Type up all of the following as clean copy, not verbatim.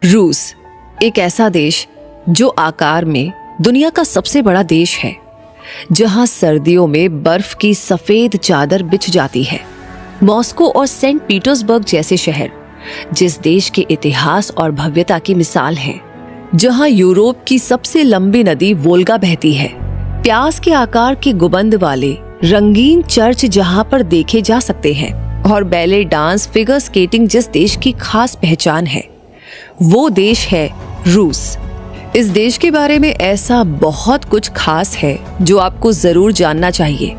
रूस एक ऐसा देश जो आकार में दुनिया का सबसे बड़ा देश है, जहां सर्दियों में बर्फ की सफेद चादर बिछ जाती है। मॉस्को और सेंट पीटर्सबर्ग जैसे शहर जिस देश के इतिहास और भव्यता की मिसाल हैं, जहां यूरोप की सबसे लंबी नदी वोल्गा बहती है, प्याज के आकार के गुंबद वाले रंगीन चर्च जहां पर देखे जा सकते हैं, और बैले डांस, फिगर स्केटिंग जिस देश की खास पहचान है, वो देश है रूस। इस देश के बारे में ऐसा बहुत कुछ खास है जो आपको जरूर जानना चाहिए।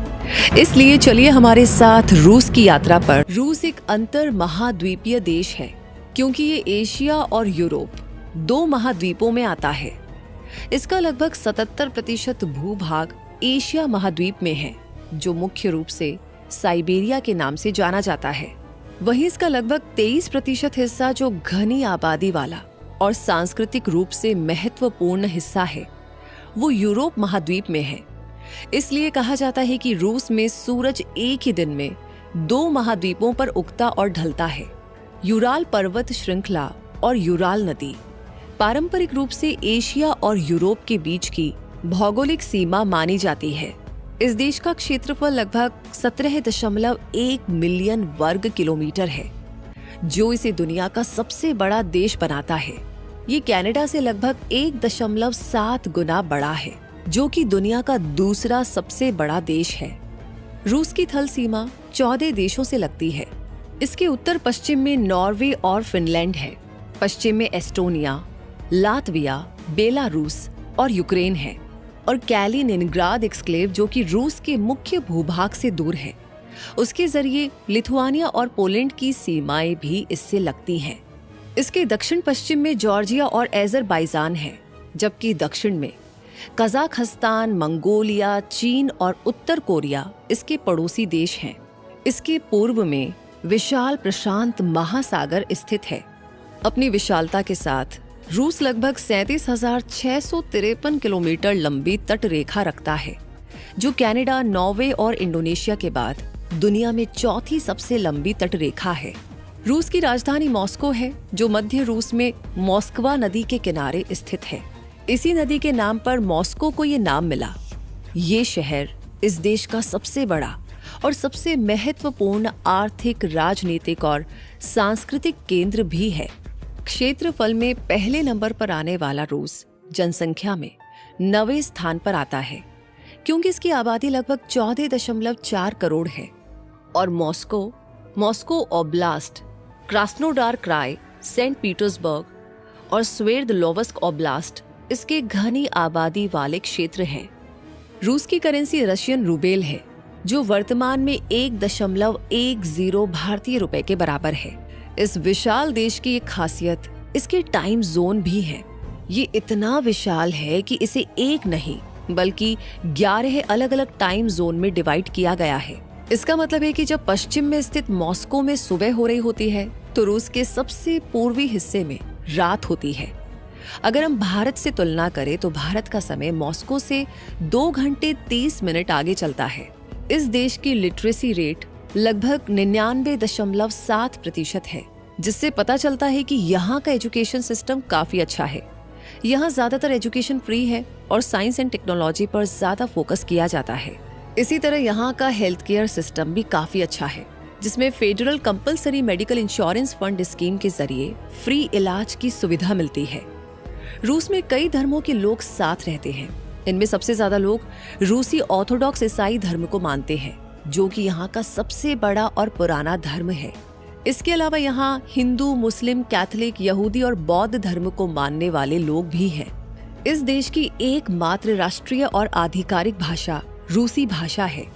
इसलिए चलिए हमारे साथ रूस की यात्रा पर। रूस एक अंतर महाद्वीपीय देश है क्योंकि ये एशिया और यूरोप दो महाद्वीपों में आता है। इसका लगभग 77% भूभाग एशिया महाद्वीप में है, जो मुख्य रूप से साइबेरिया के नाम से जाना जाता है। वहीं इसका लगभग 23% हिस्सा जो घनी आबादी वाला और सांस्कृतिक रूप से महत्वपूर्ण हिस्सा है, वो यूरोप महाद्वीप में है। इसलिए कहा जाता है कि रूस में सूरज एक ही दिन में दो महाद्वीपों पर उगता और ढलता है। यूराल पर्वत श्रृंखला और यूराल नदी पारंपरिक रूप से एशिया और यूरोप के बीच की भौगोलिक सीमा मानी जाती है। इस देश का क्षेत्रफल लगभग 17.1 मिलियन वर्ग किलोमीटर है, जो इसे दुनिया का सबसे बड़ा देश बनाता है। ये कनाडा से लगभग 1.7 गुना बड़ा है, जो कि दुनिया का दूसरा सबसे बड़ा देश है। रूस की थल सीमा 14 देशों से लगती है। इसके उत्तर पश्चिम में नॉर्वे और फिनलैंड है, पश्चिम में एस्टोनिया, लातविया, बेलारूस और यूक्रेन है, और कैलिनिनग्राड एक्सक्लेव जो कि रूस के मुख्य भूभाग से दूर है। उसके जरिए लिथुआनिया और पोलैंड की सीमाएं भी इससे लगती हैं। इसके दक्षिण पश्चिम में जॉर्जिया और अज़रबैजान है, जबकि दक्षिण में कजाकिस्तान, मंगोलिया, चीन और उत्तर कोरिया इसके पड़ोसी देश हैं। इसके पूर्व में विशाल प्रशांत महासागर स्थित है। अपनी विशालता के साथ रूस लगभग 37,653 किलोमीटर लंबी तट रेखा रखता है, जो कनाडा, नॉर्वे और इंडोनेशिया के बाद दुनिया में चौथी सबसे लंबी तट रेखा है। रूस की राजधानी मॉस्को है, जो मध्य रूस में मॉस्कवा नदी के किनारे स्थित है। इसी नदी के नाम पर मॉस्को को ये नाम मिला। ये शहर इस देश का सबसे बड़ा और सबसे महत्वपूर्ण आर्थिक, राजनीतिक और सांस्कृतिक केंद्र भी है। क्षेत्रफल में पहले नंबर पर आने वाला रूस जनसंख्या में 9वें स्थान पर आता है, क्योंकि इसकी आबादी लगभग 14.4 करोड़ है। और Moscow Oblast, Krasnodar Krai, Saint Petersburg और स्वेर्दलोव्स्क ओब्लास्ट इसके घनी आबादी वाले क्षेत्र हैं। रूस की करेंसी रशियन रूबेल है, जो वर्तमान में 1.10 भारतीय रुपए के बराबर है। इस विशाल देश की एक खासियत इसके टाइम जोन भी है। ये इतना विशाल है कि इसे एक नहीं बल्कि 11 अलग अलग टाइम जोन में डिवाइड किया गया है। इसका मतलब है कि जब पश्चिम में स्थित मॉस्को में सुबह हो रही होती है, तो रूस के सबसे पूर्वी हिस्से में रात होती है। अगर हम भारत से तुलना करें तो भारत का समय मॉस्को से 2 घंटे 30 मिनट आगे चलता है। इस देश की लिटरेसी रेट लगभग 99.7% है, जिससे पता चलता है कि यहाँ का एजुकेशन सिस्टम काफी अच्छा है। यहाँ ज्यादातर एजुकेशन फ्री है और साइंस एंड टेक्नोलॉजी पर ज्यादा फोकस किया जाता है। इसी तरह यहाँ का हेल्थ केयर सिस्टम भी काफी अच्छा है, जिसमें federal compulsory medical insurance fund scheme के जरिए फ्री इलाज की सुविधा मिलती है। रूस में कई धर्मों के लोग साथ रहते हैं। इनमें सबसे ज्यादा लोग रूसी ऑर्थोडॉक्स ईसाई धर्म को मानते हैं, जो कि यहाँ का सबसे बड़ा और पुराना धर्म है। इसके अलावा यहाँ हिंदू, मुस्लिम, कैथोलिक, यहूदी और बौद्ध धर्म को मानने वाले लोग भी हैं। इस देश की एकमात्र राष्ट्रीय और आधिकारिक भाषा रूसी भाषा है,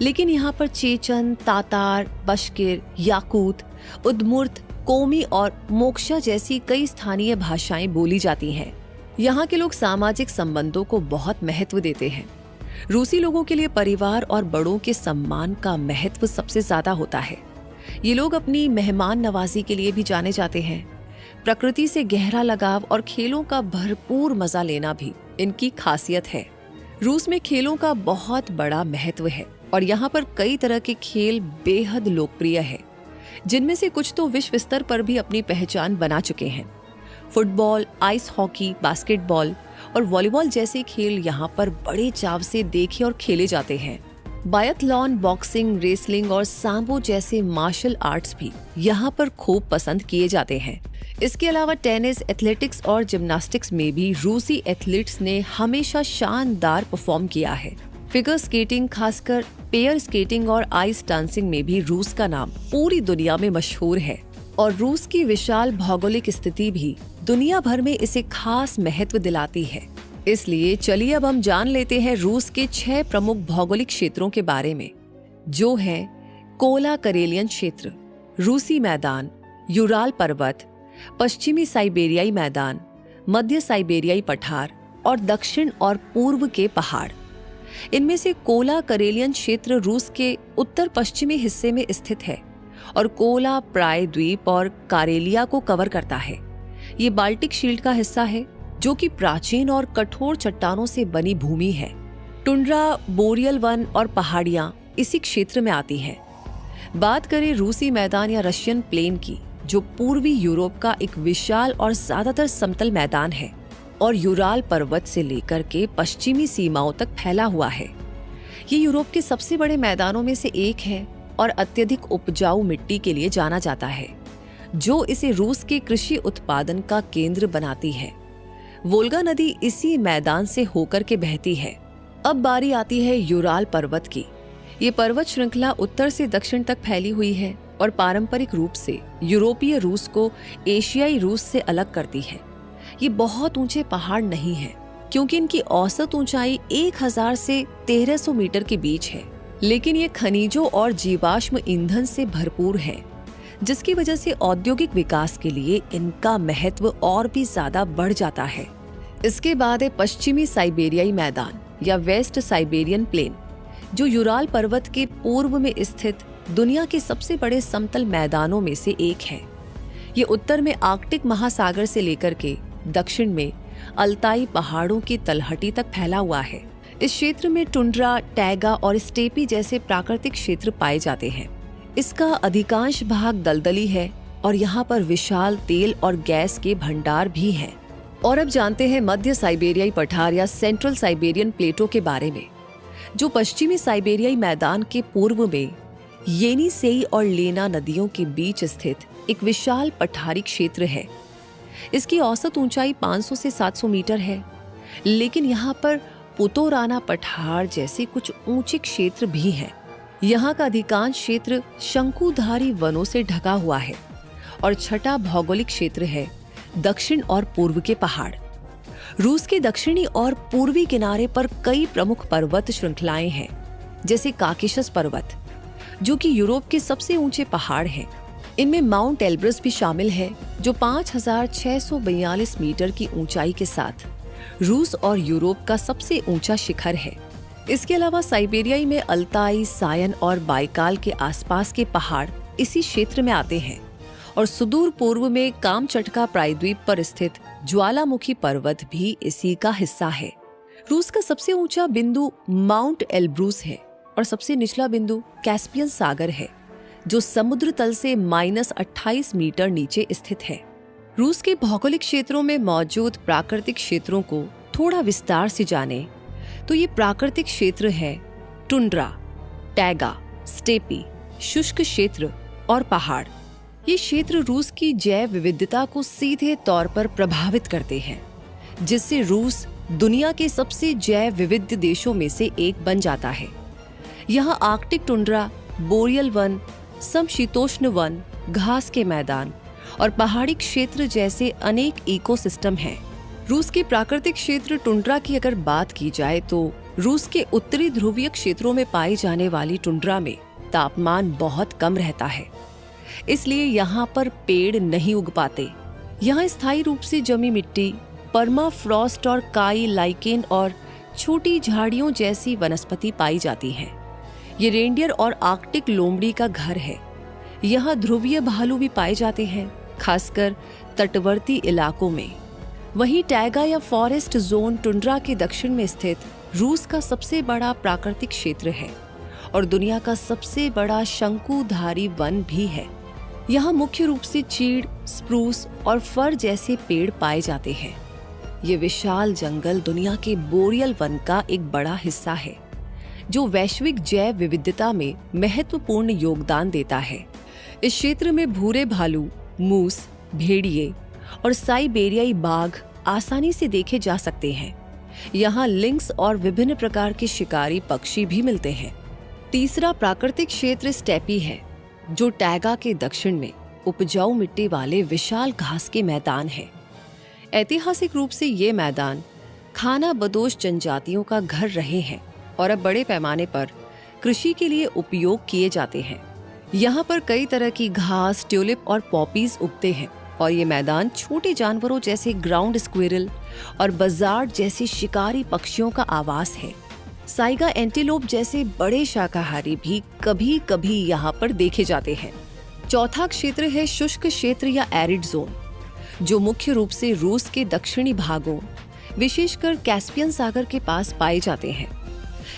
लेकिन यहाँ पर चेचन, तातार, बश्किर, याकूत, उद्मुर्त, कोमी और मोक्शा जैसी कई स्थानीय भाषाएं बोली जाती हैं। यहाँ के लोग सामाजिक संबंधों को बहुत महत्व देते हैं। रूसी लोगों के लिए परिवार और बड़ों के सम्मान का महत्व सबसे ज्यादा होता है। ये लोग अपनी मेहमान नवाजी के लिए भी जाने जाते हैं। प्रकृति से गहरा लगाव और खेलों का भरपूर मजा लेना भी इनकी खासियत है। रूस में खेलों का बहुत बड़ा महत्व है और यहाँ पर कई तरह के खेल बेहद लोकप्रिय है, जिनमें से कुछ तो विश्व स्तर पर भी अपनी पहचान बना चुके हैं। फुटबॉल, आइस हॉकी, बास्केटबॉल और वॉलीबॉल जैसे खेल यहाँ पर बड़े चाव से देखे और खेले जाते हैं। बायथलॉन, बॉक्सिंग, रेसलिंग और सांबो जैसे मार्शल आर्ट्स भी यहाँ पर खूब पसंद किए जाते हैं। इसके अलावा टेनिस, एथलेटिक्स और जिम्नास्टिक्स में भी रूसी एथलीट्स ने हमेशा शानदार परफॉर्म किया है। फिगर स्केटिंग, खासकर पेयर स्केटिंग और आइस डांसिंग में भी रूस का नाम पूरी दुनिया में मशहूर है और रूस की विशाल भौगोलिक स्थिति भी दुनिया भर में इसे खास महत्व दिलाती है। इसलिए चलिए अब हम जान लेते हैं रूस के 6 प्रमुख भौगोलिक क्षेत्रों के बारे में, जो हैं कोला करेलियन क्षेत्र, रूसी मैदान, यूराल पर्वत, पश्चिमी साइबेरियाई मैदान, मध्य साइबेरियाई पठार और दक्षिण और पूर्व के पहाड़। इनमें से कोला करेलियन क्षेत्र रूस के उत्तर पश्चिमी हिस्से में स्थित है और कोला प्रायद्वीप और कारेलिया को कवर करता है। ये बाल्टिक शील्ड का हिस्सा है, जो कि प्राचीन और कठोर चट्टानों से बनी भूमि है। टुंड्रा, बोरियल वन और पहाड़ियां इसी क्षेत्र में आती हैं। बात करें रूसी मैदान या रशियन प्लेन की, जो पूर्वी यूरोप का एक विशाल और ज्यादातर समतल मैदान है और यूराल पर्वत से लेकर के पश्चिमी सीमाओं तक फैला हुआ है। ये यूरोप के सबसे बड़े मैदानों में से एक है और अत्यधिक उपजाऊ मिट्टी के लिए जाना जाता है, जो इसे रूस के कृषि उत्पादन का केंद्र बनाती है। वोल्गा नदी इसी मैदान से होकर के बहती है। अब बारी आती है यूराल पर्वत की। ये पर्वत श्रृंखला उत्तर से दक्षिण तक फैली हुई है और पारंपरिक रूप से यूरोपीय रूस को एशियाई रूस से अलग करती है। ये बहुत ऊंचे पहाड़ नहीं है, क्योंकि इनकी औसत ऊंचाई 1000 से 1300 मीटर के बीच है, लेकिन ये खनिजों और जीवाश्म ईंधन से भरपूर है, जिसकी वजह से औद्योगिक विकास के लिए इनका महत्व और भी ज्यादा बढ़ जाता है। इसके बाद है पश्चिमी साइबेरियाई मैदान या वेस्ट साइबेरियन प्लेन, जो यूराल पर्वत के पूर्व में स्थित दुनिया के सबसे बड़े समतल मैदानों में से एक है। ये उत्तर में आर्कटिक महासागर से लेकर के दक्षिण में अल्ताई पहाड़ों की तलहटी तक फैला हुआ है। इस क्षेत्र में टुंड्रा, टैगा और स्टेपी जैसे प्राकृतिक क्षेत्र पाए जाते हैं। इसका अधिकांश भाग दलदली है और यहाँ पर विशाल तेल और गैस के भंडार भी हैं। और अब जानते हैं मध्य साइबेरियाई पठार या सेंट्रल साइबेरियन प्लेटो के बारे में, जो पश्चिमी साइबेरियाई मैदान के पूर्व में येनिसेई और लेना नदियों के बीच स्थित एक विशाल पठारी क्षेत्र है। इसकी औसत ऊंचाई 500 से 700 मीटर है, लेकिन यहाँ पर पुतोराना पठार जैसे कुछ ऊंचे क्षेत्र भी हैं। यहाँ का अधिकांश क्षेत्र शंकुधारी वनों से ढका हुआ है और छठा भौगोलिक क्षेत्र है दक्षिण और पूर्व के पहाड़। रूस के दक्षिणी और पूर्वी किनारे पर कई प्रमुख पर्वत श्रृंखलाएं हैं, जैसे काकेशस पर्वत, जो कि यूरोप के सबसे ऊंचे पहाड़ हैं। इनमें माउंट एल्ब्रस भी शामिल है, जो 5642 मीटर की ऊंचाई के साथ रूस और यूरोप का सबसे ऊंचा शिखर है। इसके अलावा साइबेरियाई में अल्ताई, सायन और बाइकाल के आसपास के पहाड़ इसी क्षेत्र में आते हैं और सुदूर पूर्व में कामचटका प्रायद्वीप पर स्थित ज्वालामुखी पर्वत भी इसी का हिस्सा है। रूस का सबसे ऊंचा बिंदु माउंट एल्ब्रूस है और सबसे निचला बिंदु कैस्पियन सागर है, जो समुद्र तल से -28 मीटर नीचे स्थित है। रूस के भौगोलिक क्षेत्रों में मौजूद प्राकृतिक क्षेत्रों को थोड़ा विस्तार से जाने तो ये प्राकृतिक क्षेत्र है टुंड्रा, टैगा, स्टेपी, शुष्क क्षेत्र और पहाड़। ये क्षेत्र रूस की जैव विविधता को सीधे तौर पर प्रभावित करते हैं, जिससे रूस दुनिया के सबसे जैव विविध देशों में से एक बन जाता है। यहाँ आर्कटिक टुंड्रा, बोरियल वन, समशीतोष्ण वन, घास के मैदान और पहाड़ी क्षेत्र जैसे अनेक इकोसिस्टम हैं। रूस के प्राकृतिक क्षेत्र टुंड्रा की अगर बात की जाए तो रूस के उत्तरी ध्रुवीय क्षेत्रों में पाई जाने वाली टुंड्रा में तापमान बहुत कम रहता है, इसलिए यहाँ पर पेड़ नहीं उग पाते। यहाँ स्थायी रूप से जमी मिट्टी, परमाफ्रॉस्ट और काई, लाइकेन और छोटी झाड़ियों जैसी वनस्पति पाई जाती हैं। ये रेंडियर और आर्कटिक लोमड़ी का घर है। यहाँ ध्रुवीय भालू भी पाए जाते हैं, खासकर तटवर्ती इलाकों में। वहीं टैगा या फॉरेस्ट जोन टुंड्रा के दक्षिण में स्थित रूस का सबसे बड़ा प्राकृतिक क्षेत्र है और दुनिया का सबसे बड़ा शंकुधारी वन भी है। यहाँ मुख्य रूप से चीड़, स्प्रूस और फर जैसे पेड़ पाए जाते हैं। ये विशाल जंगल दुनिया के बोरियल वन का एक बड़ा हिस्सा है, जो वैश्विक जैव विविधता में महत्वपूर्ण योगदान देता है। इस क्षेत्र में भूरे भालू, मूस, भेड़िए और साइबेरियाई बाघ आसानी से देखे जा सकते हैं। यहाँ लिंक्स और विभिन्न प्रकार के शिकारी पक्षी भी मिलते हैं। तीसरा प्राकृतिक क्षेत्र स्टेपी है, जो टैगा के दक्षिण में उपजाऊ मिट्टी वाले विशाल घास के मैदान है। ऐतिहासिक रूप से ये मैदान खानाबदोश जनजातियों का घर रहे हैं और अब बड़े पैमाने पर कृषि के लिए उपयोग किए जाते हैं। यहाँ पर कई तरह की घास, ट्यूलिप और पॉपीज उगते हैं और ये मैदान छोटे जानवरों जैसे ग्राउंड स्क्विरल और बजार्ड जैसे शिकारी पक्षियों का आवास है। साइगा एंटीलोप जैसे बड़े शाकाहारी भी कभी कभी यहाँ पर देखे जाते हैं। चौथा क्षेत्र है शुष्क क्षेत्र या एरिड जोन, जो मुख्य रूप से रूस के दक्षिणी भागों, विशेषकर कैस्पियन सागर के पास पाए जाते हैं।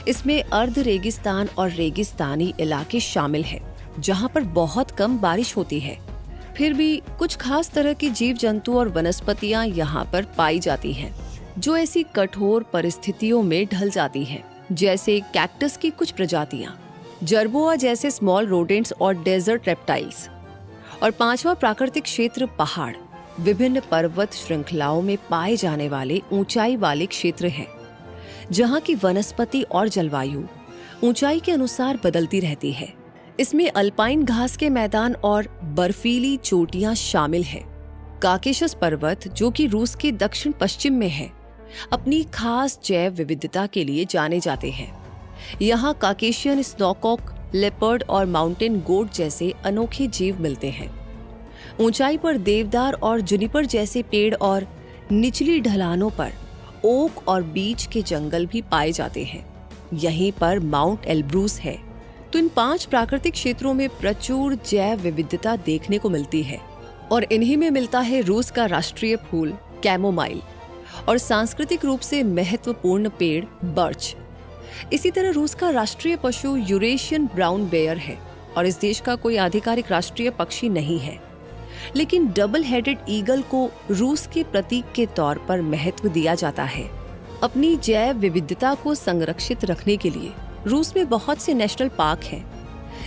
इसमें अर्ध रेगिस्तान और रेगिस्तानी इलाके शामिल हैं, जहाँ पर बहुत कम बारिश होती है। फिर भी कुछ खास तरह के जीव जंतु और वनस्पतियाँ यहाँ पर पाई जाती हैं, जो ऐसी कठोर परिस्थितियों में ढल जाती हैं, जैसे कैक्टस की कुछ प्रजातियाँ, जर्बोआ जैसे स्मॉल रोडेंट्स और डेजर्ट रेप्टाइल्स। और पांचवा प्राकृतिक क्षेत्र पहाड़, विभिन्न पर्वत श्रृंखलाओं में पाए जाने वाले ऊंचाई वाले क्षेत्र हैं, जहाँ की वनस्पति और जलवायु ऊंचाई के अनुसार बदलती रहती है। इसमें अल्पाइन घास के मैदान और बर्फीली चोटियां शामिल है। काकेशस पर्वत, जो कि रूस के दक्षिण पश्चिम में है, अपनी खास जैव विविधता के लिए जाने जाते हैं। यहाँ काकेशियन स्नोकॉक, लेपर्ड और माउंटेन गोट जैसे अनोखे जीव मिलते हैं। ऊंचाई पर देवदार और जुनिपर जैसे पेड़ और निचली ढलानों पर ओक और बीच के जंगल भी पाए जाते हैं। यहीं पर माउंट एल्ब्रूस है। तो इन 5 प्राकृतिक क्षेत्रों में प्रचुर जैव विविधता देखने को मिलती है और इन्हीं में मिलता है रूस का राष्ट्रीय फूल कैमोमाइल और सांस्कृतिक रूप से महत्वपूर्ण पेड़ बर्च। इसी तरह रूस का राष्ट्रीय पशु यूरेशियन ब्राउन बेयर है और इस देश का कोई आधिकारिक राष्ट्रीय पक्षी नहीं है, लेकिन डबल हेडेड ईगल को रूस के प्रतीक के तौर पर महत्व दिया जाता है। अपनी जैव विविधता को संरक्षित रखने के लिए रूस में बहुत से नेशनल पार्क हैं,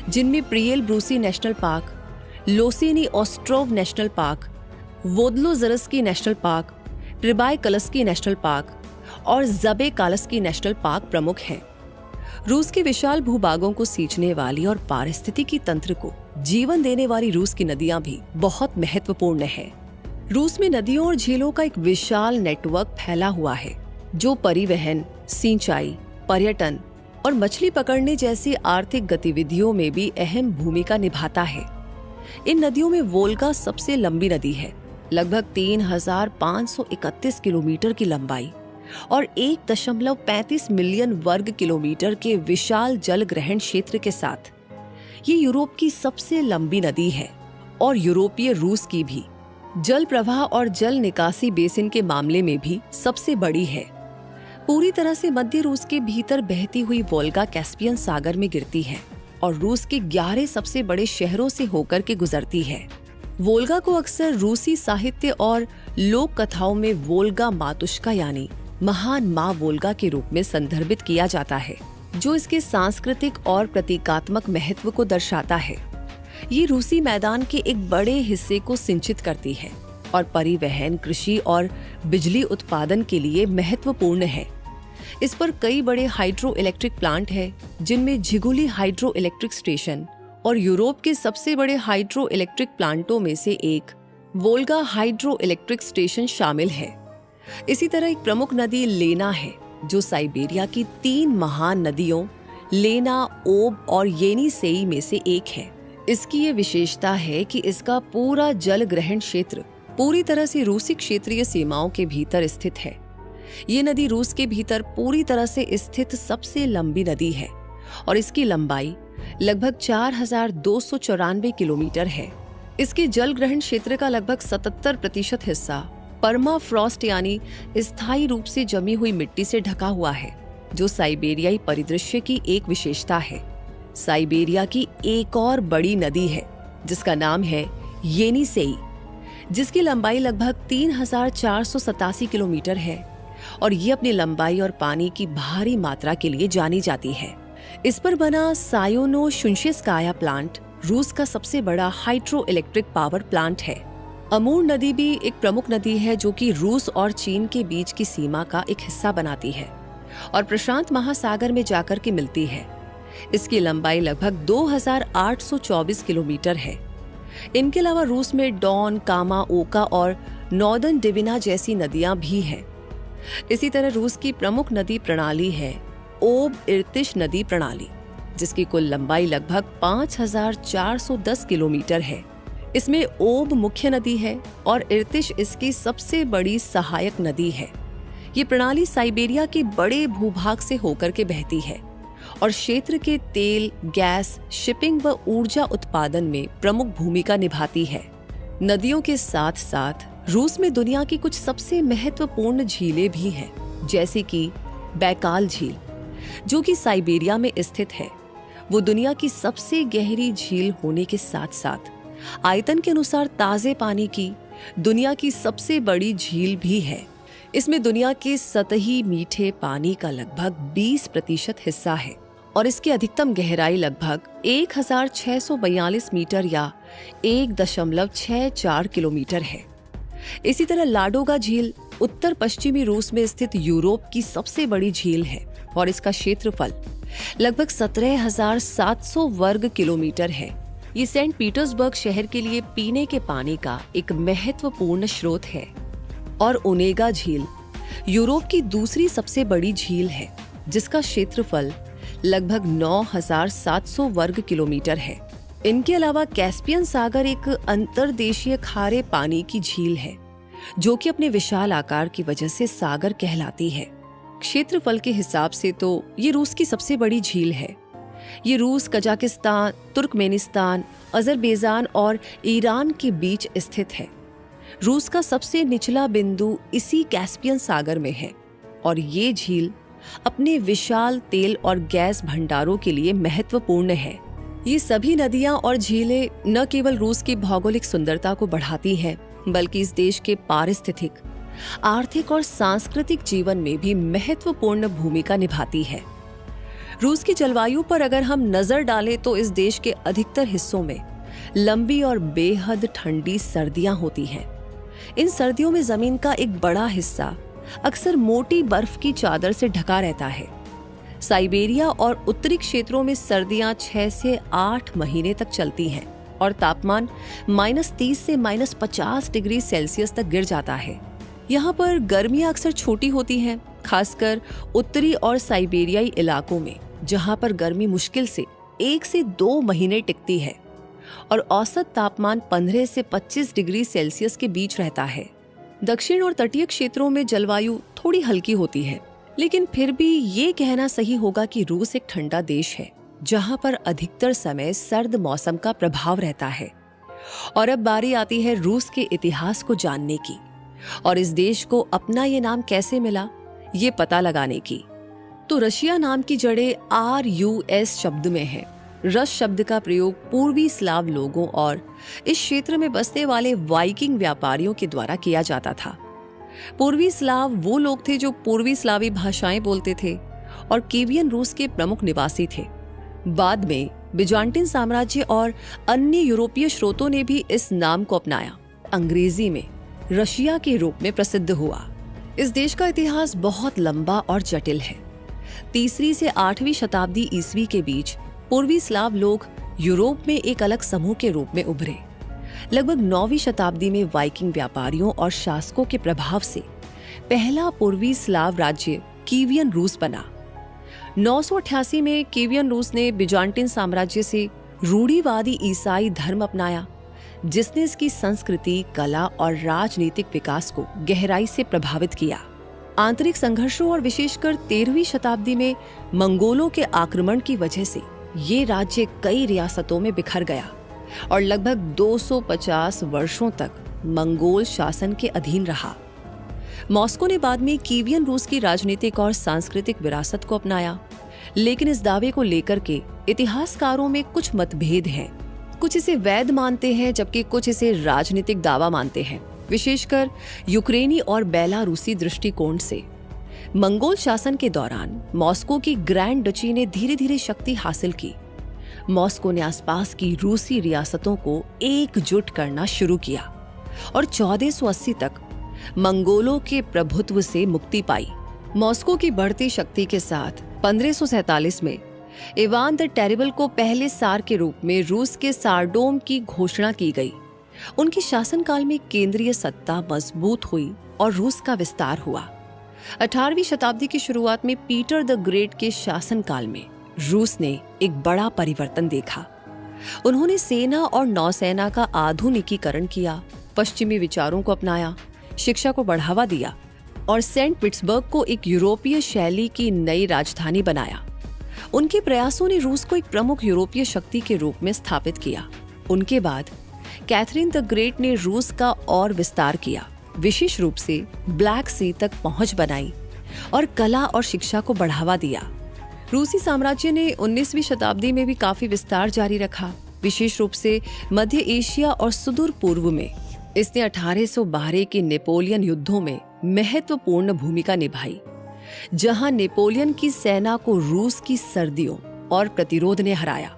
जिनमें Prielbrusye national park, Losiny Ostrov national park, Vodlozersky national park, Pribaikalsky national park और ज़बेकालस्की नेशनल पार्क प्रमुख हैं। रूस के विशाल भूभागों को सींचने वाली और पारिस्थितिकी तंत्र को जीवन देने वाली रूस की नदियां भी बहुत महत्वपूर्ण है। रूस में नदियों और झीलों का एक विशाल नेटवर्क फैला हुआ है, जो परिवहन, सिंचाई, पर्यटन और मछली पकड़ने जैसी आर्थिक गतिविधियों में भी अहम भूमिका निभाता है। इन नदियों में वोल्गा सबसे लंबी नदी है, लगभग 3,531 किलोमीटर की लंबाई और 1.35 मिलियन वर्ग किलोमीटर के विशाल जल ग्रहण क्षेत्र के साथ ये यूरोप की सबसे लंबी नदी है और यूरोपीय रूस की भी जल प्रवाह और जल निकासी बेसिन के मामले में भी सबसे बड़ी है। पूरी तरह से मध्य रूस के भीतर बहती हुई वोल्गा कैस्पियन सागर में गिरती है और रूस के 11 सबसे बड़े शहरों से होकर के गुजरती है। वोल्गा को अक्सर रूसी साहित्य और लोक कथाओं में वोल्गा मातुश्का यानी महान माँ वोल्गा के रूप में संदर्भित किया जाता है, जो इसके सांस्कृतिक और प्रतीकात्मक महत्व को दर्शाता है। ये रूसी मैदान के एक बड़े हिस्से को सिंचित करती है और परिवहन, कृषि और बिजली उत्पादन के लिए महत्वपूर्ण है। इस पर कई बड़े हाइड्रो इलेक्ट्रिक प्लांट हैं, जिनमें झिगुली हाइड्रो इलेक्ट्रिक स्टेशन और यूरोप के सबसे बड़े हाइड्रो इलेक्ट्रिक प्लांटों में से एक वोल्गा हाइड्रो इलेक्ट्रिक स्टेशन शामिल है। इसी तरह एक प्रमुख नदी लेना है, जो साइबेरिया की 3 महान नदियों लेना, ओब और येनिसेई में से एक है। इसकी ये विशेषता है कि इसका पूरा जल ग्रहण क्षेत्र पूरी तरह से रूसी क्षेत्रीय सीमाओं के भीतर स्थित है। ये नदी रूस के भीतर पूरी तरह से स्थित सबसे लंबी नदी है और इसकी लंबाई लगभग 4,294 किलोमीटर है। इसके जल ग्रहण क्षेत्र का लगभग 77% हिस्सा परमाफ्रॉस्ट यानी स्थायी रूप से जमी हुई मिट्टी से ढका हुआ है, जो साइबेरियाई परिदृश्य की एक विशेषता है। साइबेरिया की एक और बड़ी नदी है, जिसका नाम है येनिसेई, जिसकी लंबाई लगभग 3487 किलोमीटर है और ये अपनी लंबाई और पानी की भारी मात्रा के लिए जानी जाती है। इस पर बना सायोनो-शुंशेस्काया प्लांट रूस का सबसे बड़ा हाइड्रो इलेक्ट्रिक पावर प्लांट है। अमूर नदी भी एक प्रमुख नदी है जो कि रूस और चीन के बीच की सीमा का एक हिस्सा बनाती है और प्रशांत महासागर में जाकर के मिलती है। इसकी लंबाई लगभग 2824 किलोमीटर है। इनके अलावा रूस में डॉन, कामा, ओका और नॉर्दर्न डिविना जैसी नदियां भी हैं। इसी तरह रूस की प्रमुख नदी प्रणाली है ओब-इर्तिश नदी प्रणाली, जिसकी कुल लंबाई लगभग 5410 किलोमीटर है। इसमें ओब मुख्य नदी है और इर्तिश इसकी सबसे बड़ी सहायक नदी है। ये प्रणाली साइबेरिया के बड़े भूभाग से होकर के बहती है और क्षेत्र के तेल, गैस, शिपिंग व ऊर्जा उत्पादन में प्रमुख भूमिका निभाती है। नदियों के साथ साथ रूस में दुनिया की कुछ सबसे महत्वपूर्ण झीलें भी हैं, जैसे कि बैकाल झील, जो कि साइबेरिया में स्थित है। वो दुनिया की सबसे गहरी झील होने के साथ साथ आयतन के अनुसार ताजे पानी की दुनिया की सबसे बड़ी झील भी है। इसमें दुनिया के सतही मीठे पानी का लगभग 20% हिस्सा है और इसकी अधिकतम गहराई लगभग 1642 मीटर या 1.64 किलोमीटर है। इसी तरह लाडोगा झील उत्तर पश्चिमी रूस में स्थित यूरोप की सबसे बड़ी झील है और इसका क्षेत्रफल लगभग 17,700 वर्ग किलोमीटर है। ये सेंट पीटर्सबर्ग शहर के लिए पीने के पानी का एक महत्वपूर्ण स्रोत है। और ओनेगा झील यूरोप की दूसरी सबसे बड़ी झील है, जिसका क्षेत्रफल लगभग 9,700 वर्ग किलोमीटर है। इनके अलावा कैस्पियन सागर एक अंतर्देशीय खारे पानी की झील है, जो कि अपने विशाल आकार की वजह से सागर कहलाती है। क्षेत्रफल के हिसाब से तो ये रूस की सबसे बड़ी झील है। ये रूस, कजाकिस्तान, तुर्कमेनिस्तान, अजरबैजान और ईरान के बीच स्थित है। रूस का सबसे निचला बिंदु इसी कैस्पियन सागर में है और ये झील अपने विशाल तेल और गैस भंडारों के लिए महत्वपूर्ण है। ये सभी नदियां और झीलें न केवल रूस की भौगोलिक सुंदरता को बढ़ाती हैं, बल्कि इस देश के पारिस्थितिक, आर्थिक और सांस्कृतिक जीवन में भी महत्वपूर्ण भूमिका निभाती है। रूस की जलवायु पर अगर हम नजर डालें तो इस देश के अधिकतर हिस्सों में लंबी और बेहद ठंडी सर्दियां होती हैं। इन सर्दियों में जमीन का एक बड़ा हिस्सा अक्सर मोटी बर्फ की चादर से ढका रहता है। साइबेरिया और उत्तरी क्षेत्रों में सर्दियां 6 से 8 महीने तक चलती हैं और तापमान -30 से -50 डिग्री सेल्सियस तक गिर जाता है। यहाँ पर गर्मियां अक्सर छोटी होती हैं, खासकर उत्तरी और साइबेरियाई इलाकों में, जहाँ पर गर्मी मुश्किल से 1 से 2 महीने टिकती है और औसत तापमान 15 से 25 डिग्री सेल्सियस के बीच रहता है। दक्षिण और तटीय क्षेत्रों में जलवायु थोड़ी हल्की होती है, लेकिन फिर भी ये कहना सही होगा कि रूस एक ठंडा देश है, जहाँ पर अधिकतर समय सर्द मौसम का प्रभाव रहता है। और अब बारी आती है रूस के इतिहास को जानने की और इस देश को अपना ये नाम कैसे मिला, ये पता लगाने की। तो रशिया नाम की जड़ें RUS शब्द में है। रस शब्द का प्रयोग पूर्वी स्लाव लोगों और इस क्षेत्र में बसने वाले वाइकिंग व्यापारियों के द्वारा किया जाता था। पूर्वी स्लाव वो लोग थे जो पूर्वी स्लावी भाषाएं बोलते थे और कीवियन रूस के प्रमुख निवासी थे। बाद में बिजान्टिन साम्राज्य और अन्य यूरोपीय स्रोतों ने भी इस नाम को अपनाया। अंग्रेजी में रशिया के रूप में प्रसिद्ध हुआ। इस देश का इतिहास बहुत लंबा और जटिल है। 3वीं से 8वीं शताब्दी ईस्वी के बीच पूर्वी स्लाव लोग यूरोप में एक अलग समूह के रूप में उभरे। लगभग 9वीं शताब्दी में वाइकिंग व्यापारियों और शासकों के प्रभाव से पहला पूर्वी स्लाव राज्य कीवियन रूस बना। 988 में कीवियन रूस ने बिजान्टिन साम्राज्य से रूढ़िवादी ईसाई धर्म अपनाया, जिसने इसकी संस्कृति, कला और राजनीतिक विकास को गहराई से प्रभावित किया। आंतरिक संघर्षों और विशेषकर 13वीं शताब्दी में मंगोलों के आक्रमण की वजह से ये राज्य कई रियासतों में बिखर गया और लगभग 250 वर्षों तक मंगोल शासन के अधीन रहा। मॉस्को ने बाद में कीवियन रूस की राजनीतिक और सांस्कृतिक विरासत को अपनाया, लेकिन इस दावे को लेकर के इतिहासकारों में कुछ मतभेद हैं। कुछ इसे वैध मानते हैं जबकि कुछ इसे राजनीतिक दावा मानते हैं, विशेषकर यूक्रेनी और बेलारूसी दृष्टिकोण से। मंगोल शासन के दौरान मॉस्को की ग्रैंड डची ने धीरे धीरे शक्ति हासिल की। मॉस्को ने आसपास की रूसी रियासतों को एकजुट करना शुरू किया और 1480 तक मंगोलों के प्रभुत्व से मुक्ति पाई। मॉस्को की बढ़ती शक्ति के साथ 1547 में इवान द टेरिबल को पहले सार के रूप में रूस के सारडोम की घोषणा की गई। उनके शासनकाल में केंद्रीय सत्ता मजबूत हुई और रूस का विस्तार हुआ। 18वीं शताब्दी की शुरुआत में पीटर द ग्रेट के शासनकाल में रूस ने एक बड़ा परिवर्तन देखा। उन्होंने सेना और नौसेना का आधुनिकीकरण किया, पश्चिमी विचारों को अपनाया, शिक्षा को बढ़ावा दिया और सेंट पीटर्सबर्ग को एक यूरोपीय शैली की नई राजधानी बनाया। उनके प्रयासों ने रूस को एक प्रमुख यूरोपीय शक्ति के रूप में स्थापित किया। उनके बाद कैथरीन द ग्रेट ने रूस का और विस्तार किया, विशेष रूप से ब्लैक सी तक पहुंच बनाई और कला और शिक्षा को बढ़ावा दिया। रूसी साम्राज्य ने 19वीं शताब्दी में भी काफी विस्तार जारी रखा, विशेष रूप से मध्य एशिया और सुदूर पूर्व में। इसने 1812 के नेपोलियन युद्धों में महत्वपूर्ण भूमिका निभाई, जहां नेपोलियन की सेना को रूस की सर्दियों और प्रतिरोध ने हराया।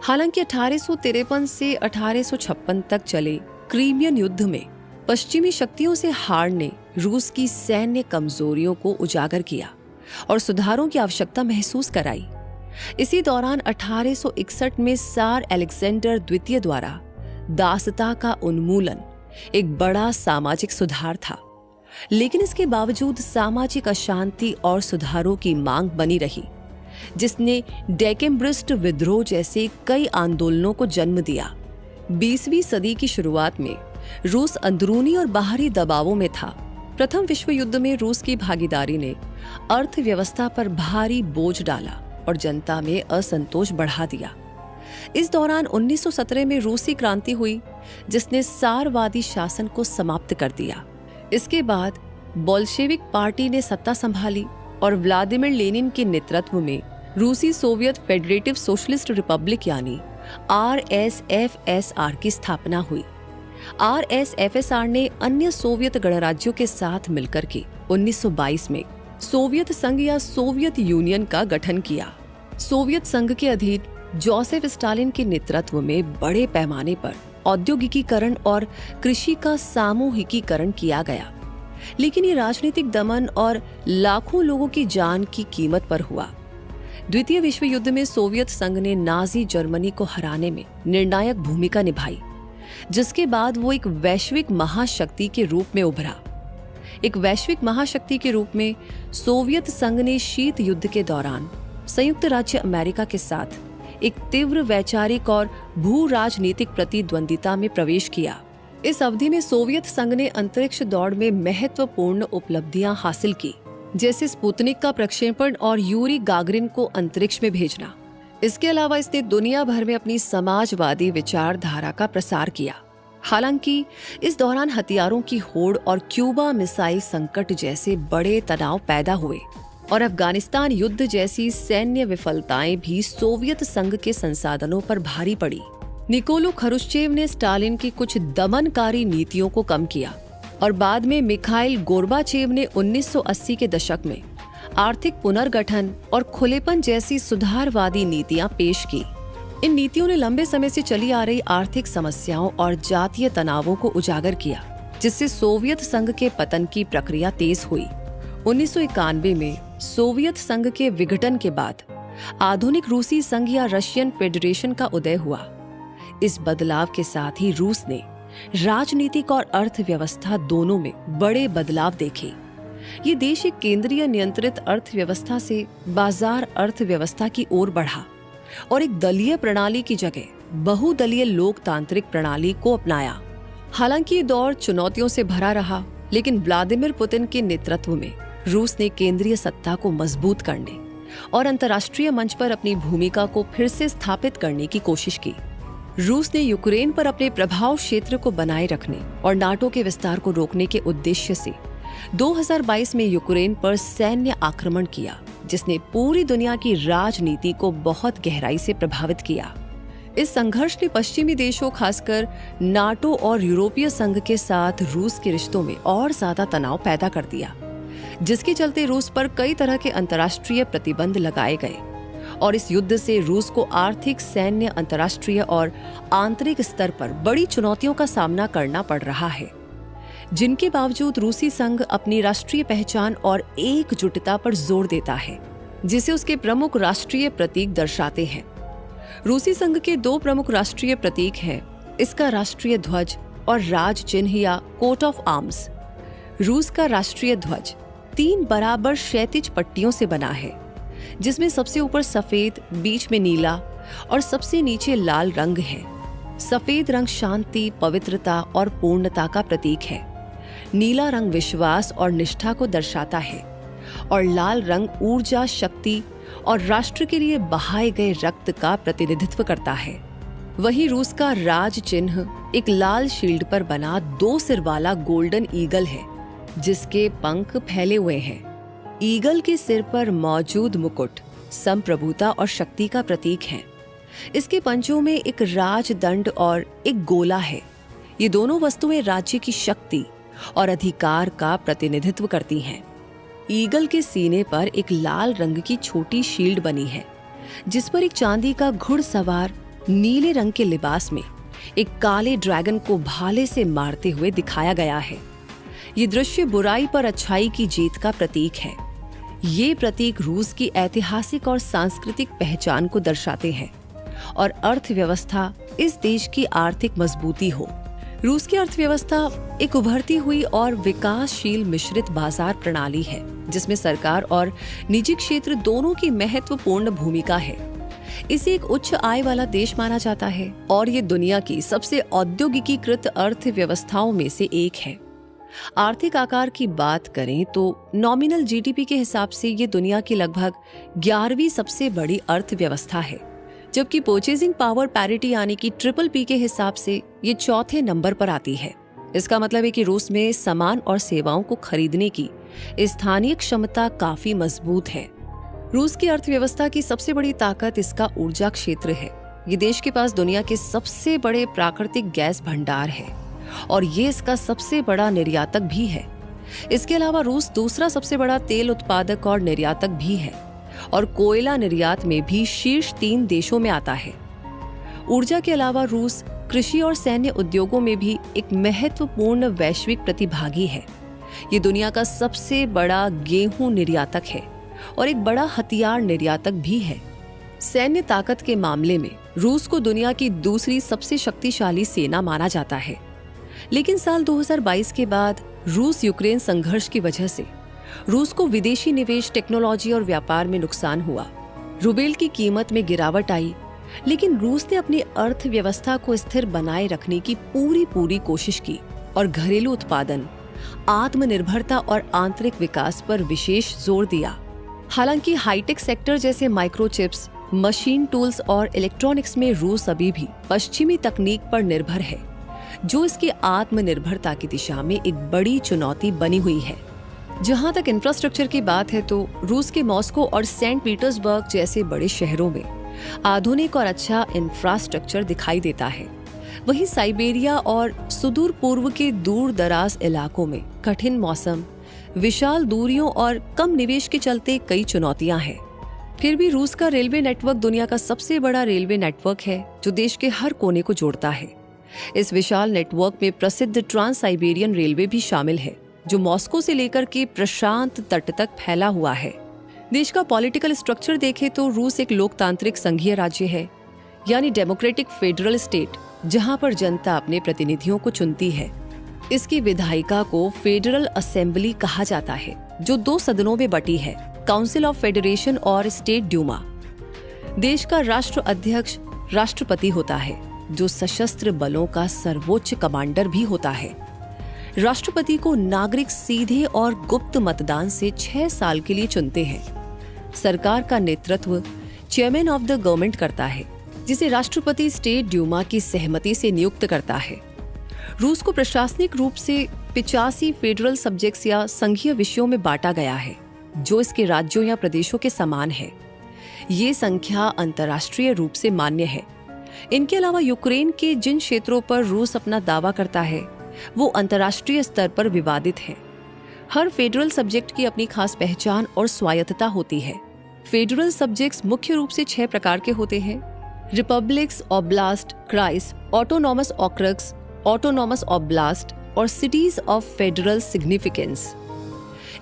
हालांकि 1853 से 1856 तक चले क्रीमियन युद्ध में पश्चिमी शक्तियों से हार ने रूस की सैन्य कमजोरियों को उजागर किया और सुधारों की आवश्यकता महसूस कराई। इसी दौरान 1861 में सार अलेक्जेंडर द्वितीय द्वारा दासता का उन्मूलन एक बड़ा सामाजिक सुधार था, लेकिन इसके बावजूद सामाजिक अशांति और सुधारों की मांग बनी रही, जिसने डेकेम्ब्रिस्ट विद्रोह जैसे कई आंदोलनों को जन्म दिया। 20वीं सदी की शुरुआत में रूस अंदरूनी और बाहरी दबावों में था। प्रथम विश्व युद्ध में रूस की भागीदारी ने अर्थव्यवस्था पर भारी बोझ डाला और जनता में असंतोष बढ़ा दिया। इस दौरान 1917 में रूसी क्रांति हुई, जिसने सारवादी शासन को समाप्त कर दिया। इसके बाद बोल्शेविक पार्टी ने सत्ता संभाली और व्लादिमीर लेनिन के नेतृत्व में रूसी सोवियत फेडरेटिव सोशलिस्ट रिपब्लिक यानी RSFSR की स्थापना हुई। RSFSR ने अन्य सोवियत गणराज्यों के साथ मिलकर के 1922 में सोवियत संघ या सोवियत यूनियन का गठन किया। सोवियत संघ के अधीन जोसेफ स्टालिन के नेतृत्व में बड़े पैमाने पर औद्योगिकीकरण और कृषि का सामूहिकीकरण किया गया, लेकिन ये राजनीतिक दमन और लाखों लोगों की जान की कीमत पर हुआ। द्वितीय विश्व युद्ध में सोवियत संघ ने नाजी जर्मनी को हराने में निर्णायक भूमिका निभाई, जिसके बाद वो एक वैश्विक महाशक्ति के रूप में उभरा। एक वैश्विक महाशक्ति के रूप में सोवियत संघ ने शीत युद्ध के दौरान संयुक्त राज्य अमेरिका के साथ एक तीव्र वैचारिक और भू राजनीतिक प्रतिद्वंदिता में प्रवेश किया। इस अवधि में सोवियत संघ ने अंतरिक्ष दौड़ में महत्वपूर्ण उपलब्धियां हासिल की, जैसे स्पुतनिक का प्रक्षेपण और यूरी गागरिन को अंतरिक्ष में भेजना। इसके अलावा इसने दुनिया भर में अपनी समाजवादी विचारधारा का प्रसार किया। हालांकि इस दौरान हथियारों की होड़ और क्यूबा मिसाइल संकट जैसे बड़े तनाव पैदा हुए और अफगानिस्तान युद्ध जैसी सैन्य विफलताएं भी सोवियत संघ के संसाधनों पर भारी पड़ी। निकोलो खरुश्चेव ने स्टालिन की कुछ दमनकारी नीतियों को कम किया और बाद में मिखाइल गोर्बाचेव ने 1980 के दशक में आर्थिक पुनर्गठन और खुलेपन जैसी सुधारवादी नीतियां पेश की। इन नीतियों ने लंबे समय से चली आ रही आर्थिक समस्याओं और जातीय तनावों को उजागर किया, जिससे सोवियत संघ के पतन की प्रक्रिया तेज हुई। 1991 में सोवियत संघ के विघटन के बाद आधुनिक रूसी संघ या रशियन फेडरेशन का उदय हुआ। इस बदलाव के साथ ही रूस ने राजनीतिक और अर्थव्यवस्था दोनों में बड़े बदलाव देखे। ये देश एक केंद्रीय नियंत्रित अर्थव्यवस्था से बाजार अर्थव्यवस्था की ओर बढ़ा और एक दलीय प्रणाली की जगह बहुदलीय लोकतांत्रिक प्रणाली को अपनाया। हालांकि ये दौर चुनौतियों से भरा रहा, लेकिन व्लादिमीर पुतिन के नेतृत्व में रूस ने केंद्रीय सत्ता को मजबूत करने और अंतर्राष्ट्रीय मंच पर अपनी भूमिका को फिर से स्थापित करने की कोशिश की। रूस ने यूक्रेन पर अपने प्रभाव क्षेत्र को बनाए रखने और नाटो के विस्तार को रोकने के उद्देश्य से 2022 में यूक्रेन पर सैन्य आक्रमण किया, जिसने पूरी दुनिया की राजनीति को बहुत गहराई से प्रभावित किया। इस संघर्ष ने पश्चिमी देशों, खासकर नाटो और यूरोपीय संघ के साथ रूस के रिश्तों में और ज्यादा तनाव पैदा कर दिया, जिसके चलते रूस पर कई तरह के अंतर्राष्ट्रीय प्रतिबंध लगाए गए। और इस युद्ध से रूस को आर्थिक, सैन्य, अंतर्राष्ट्रीय और आंतरिक स्तर पर बड़ी चुनौतियों का सामना करना पड़ रहा है, जिनके बावजूद रूसी संघ अपनी राष्ट्रीय पहचान और एकजुटता पर जोर देता है, जिसे उसके प्रमुख राष्ट्रीय प्रतीक दर्शाते हैं। रूसी संघ के 2 प्रमुख राष्ट्रीय प्रतीक हैं इसका राष्ट्रीय ध्वज और राज चिन्ह या कोट ऑफ आर्म्स। रूस का राष्ट्रीय ध्वज 3 बराबर क्षैतिज पट्टियों से बना है, जिसमें सबसे ऊपर सफेद, बीच में नीला और सबसे नीचे लाल रंग है। सफेद रंग शांति, पवित्रता और पूर्णता का प्रतीक है। नीला रंग विश्वास और निष्ठा को दर्शाता है और लाल रंग ऊर्जा, शक्ति और राष्ट्र के लिए बहाए गए रक्त का प्रतिनिधित्व करता है। वहीं रूस का राज चिन्ह एक लाल शील्ड पर बना 2 सिर वाला गोल्डन ईगल है, जिसके पंख फैले हुए हैं। ईगल के सिर पर मौजूद मुकुट संप्रभुता और शक्ति का प्रतीक है। इसके पंजों में एक राजदंड और एक गोला है। ये दोनों वस्तुएं राज्य की शक्ति और अधिकार का प्रतिनिधित्व करती हैं। ईगल के सीने पर एक लाल रंग की छोटी शील्ड बनी है, जिस पर एक चांदी का घुड़सवार नीले रंग के लिबास में एक काले ड्रैगन को भाले से मारते हुए दिखाया गया है। ये दृश्य बुराई पर अच्छाई की जीत का प्रतीक है। ये प्रतीक रूस की ऐतिहासिक और सांस्कृतिक पहचान को दर्शाते हैं और अर्थव्यवस्था, इस देश की आर्थिक मजबूती हो। रूस की अर्थव्यवस्था एक उभरती हुई और विकासशील मिश्रित बाजार प्रणाली है, जिसमें सरकार और निजी क्षेत्र दोनों की महत्वपूर्ण भूमिका है। इसे एक उच्च आय वाला देश माना जाता है और ये दुनिया की सबसे औद्योगिकीकृत अर्थव्यवस्थाओं में से एक है। आर्थिक आकार की बात करें तो नॉमिनल जीडीपी के हिसाब से ये दुनिया की लगभग 11वीं सबसे बड़ी अर्थव्यवस्था है, जबकि परचेजिंग पावर पैरिटी यानी कि PPP के हिसाब से ये 4थे नंबर पर आती है। इसका मतलब है कि रूस में सामान और सेवाओं को खरीदने की स्थानीय क्षमता काफी मजबूत है। रूस की अर्थव्यवस्था की सबसे बड़ी ताकत इसका ऊर्जा क्षेत्र है। ये देश के पास दुनिया के सबसे बड़े प्राकृतिक गैस भंडार है और ये इसका सबसे बड़ा निर्यातक भी है। इसके अलावा रूस दूसरा सबसे बड़ा तेल उत्पादक और निर्यातक भी है और कोयला निर्यात में भी शीर्ष 3 देशों में आता है। ऊर्जा के अलावा रूस कृषि और सैन्य उद्योगों में भी एक महत्वपूर्ण वैश्विक प्रतिभागी है। ये दुनिया का सबसे बड़ा गेहूं निर्यातक है और एक बड़ा हथियार निर्यातक भी है। सैन्य ताकत के मामले में रूस को दुनिया की दूसरी सबसे शक्तिशाली सेना माना जाता है। लेकिन साल 2022 के बाद रूस यूक्रेन संघर्ष की वजह से रूस को विदेशी निवेश, टेक्नोलॉजी और व्यापार में नुकसान हुआ। रूबेल की कीमत में गिरावट आई, लेकिन रूस ने अपनी अर्थव्यवस्था को स्थिर बनाए रखने की पूरी कोशिश की और घरेलू उत्पादन, आत्मनिर्भरता और आंतरिक विकास पर विशेष जोर दिया। हालांकि हाईटेक सेक्टर जैसे माइक्रोचिप्स, मशीन टूल्स और इलेक्ट्रॉनिक्स में रूस अभी भी पश्चिमी तकनीक पर निर्भर है, जो इसकी आत्मनिर्भरता की दिशा में एक बड़ी चुनौती बनी हुई है। जहां तक इंफ्रास्ट्रक्चर की बात है तो रूस के मॉस्को और सेंट पीटर्सबर्ग जैसे बड़े शहरों में आधुनिक और अच्छा इंफ्रास्ट्रक्चर दिखाई देता है। वहीं साइबेरिया और सुदूर पूर्व के दूर दराज इलाकों में कठिन मौसम, विशाल दूरियों और कम निवेश के चलते कई चुनौतियां हैं। फिर भी रूस का रेलवे नेटवर्क दुनिया का सबसे बड़ा रेलवे नेटवर्क है, जो देश के हर कोने को जोड़ता है। इस विशाल नेटवर्क में प्रसिद्ध ट्रांस साइबेरियन रेलवे भी शामिल है, जो मॉस्को से लेकर के प्रशांत तट तक फैला हुआ है। देश का पॉलिटिकल स्ट्रक्चर देखें तो रूस एक लोकतांत्रिक संघीय राज्य है, यानी डेमोक्रेटिक फेडरल स्टेट, जहां पर जनता अपने प्रतिनिधियों को चुनती है। इसकी विधायिका को फेडरल असेंबली कहा जाता है, जो 2 सदनों में बटी है, काउंसिल ऑफ फेडरेशन और स्टेट ड्यूमा। देश का राष्ट्र अध्यक्ष राष्ट्रपति होता है, जो सशस्त्र बलों का सर्वोच्च कमांडर भी होता है। राष्ट्रपति को नागरिक सीधे और गुप्त मतदान से 6 साल के लिए चुनते हैं। सरकार का नेतृत्व चेयरमैन ऑफ द गवर्नमेंट करता है, जिसे राष्ट्रपति स्टेट ड्यूमा की सहमति से नियुक्त करता है। रूस को प्रशासनिक रूप से 85 फेडरल सब्जेक्ट्स या संघीय विषयों में बांटा गया है, जो इसके राज्यों या प्रदेशों के समान है। ये संख्या अंतर्राष्ट्रीय रूप से मान्य है, इनके अलावा यूक्रेन के जिन क्षेत्रों पर रूस अपना दावा करता है वो अंतर्राष्ट्रीय स्तर पर विवादित है। हर फेडरल सब्जेक्ट की अपनी खास पहचान और स्वायत्तता होती है। फेडरल सब्जेक्ट्स मुख्य रूप से 6 प्रकार के होते हैं: रिपब्लिक्स, ऑब्लास्ट, क्राइस, ऑटोनॉमस ऑक्रग्स, ऑटोनॉमस ऑब्लास्ट और सिटीज ऑफ फेडरल सिग्निफिकेंस।